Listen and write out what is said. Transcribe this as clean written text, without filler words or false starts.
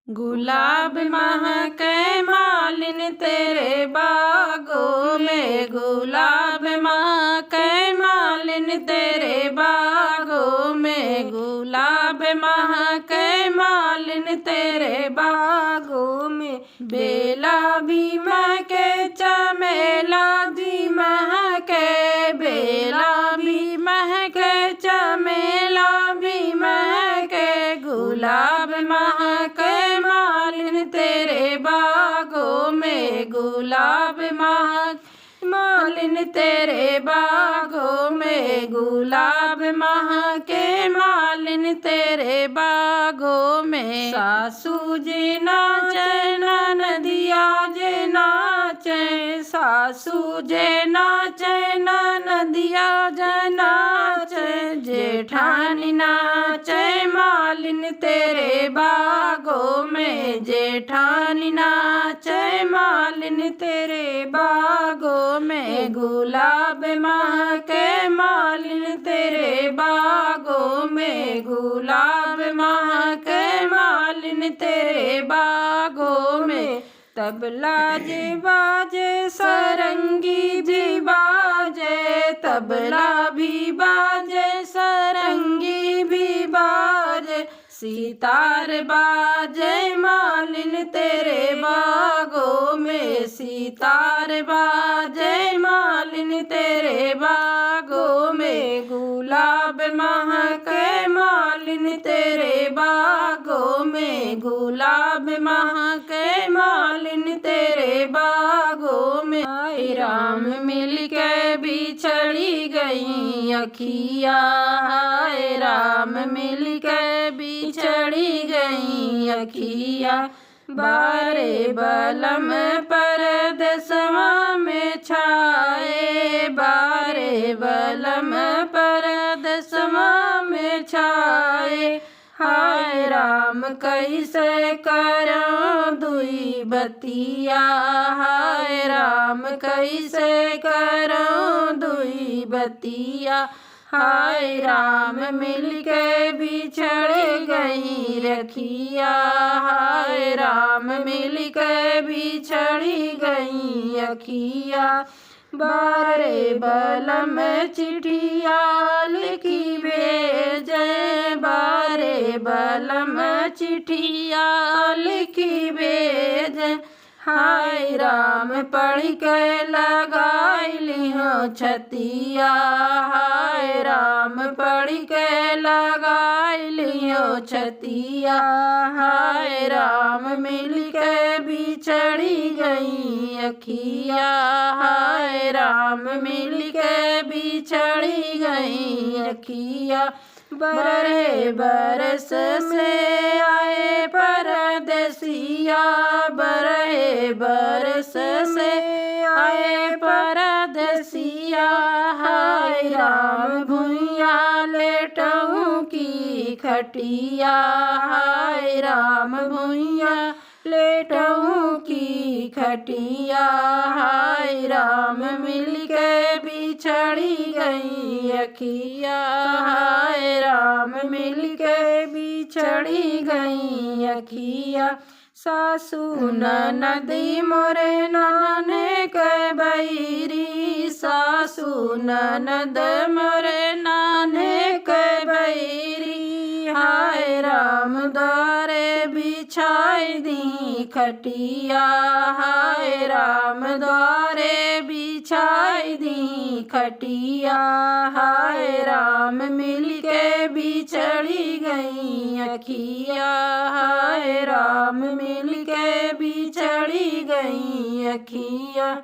गुलाब महके मालिन तेरे बागों में, गुलाब महके मालिन तेरे बागों में, गुलाब महके मालिन तेरे बागों में। बेला भी महके चमेला भी महके, बेला भी महके चमेला भी महके, गुलाब महके मालिन तेरे बागों में, गुलाब महके मालिन तेरे बागों में, गुलाब महके मालिन तेरे बागों में। सासू जी नाचे ननदिया जे नाचे, सासू जे नाचे ननदिया जे नाचे, जेठानी नाचे मालिन तेरे बागों में, जेठानी नाचे मालिन तेरे बागों में। गुलाब महके मालिन तेरे बागों में, गुलाब महके मालिन तेरे बागों में। तबला जी बाजे सरंगी भी बाजे, तबला भी बाजे सरंगी भी बाजे, सितार बाजे मालिन तेरे बागों में, सितार बाजे मालिन तेरे बागों में। गुलाब महके मालिन तेरे बागों में, गुलाब महके मालिन तेरे बागों में। हाय राम मिलके बिछड़ी गई अखिया, हाय राम मिलके बिछड़ी गई अखिया, बारे बलम परदेसवा में छाए, बारे बलम परदेसवा में छाए। हाय राम कैसे करो दुई बतिया, हाय राम कैसे करो दुई बतिया, हाय राम मिलके बिछड़ गई रखिया, हाय राम मिलके बिछड़ी गई अखिया, बारे बलम चिट्ठिया लिखी भेजे, बारे बलम चिट्ठिया लिखी भेजे। हाय राम पढ़ के लगाई लिहो छतिया, हाय राम पढ़ के लगाई लिहो छतिया, हाय राम मिलके बिछड़ी गई अखिया, हाय राम मिलके बिछड़ी गई अखिया। बरहे बरस से आए परदेसिया, बरहे बरस से आए परदेसिया, हाय राम भुइया लेटहूँ की खटिया, हाय राम भुइया लेटहूँ की खटिया, हाय राम मिलके बिछड़ी गई अखिया, हाय राम मिलके बिछड़ी गई अखिया। सासू ननदी मोरे नाने के बैरी, सासू ननद मोरे नाने के बैरी, हाय राम द्वारे बिछाई दी खटिया, हाय राम द्वारे बिछाई दी खटिया, हाय राम मिलके बिछड़ी गई अखिया, हाय राम मिलके बिछड़ी गई अखिया।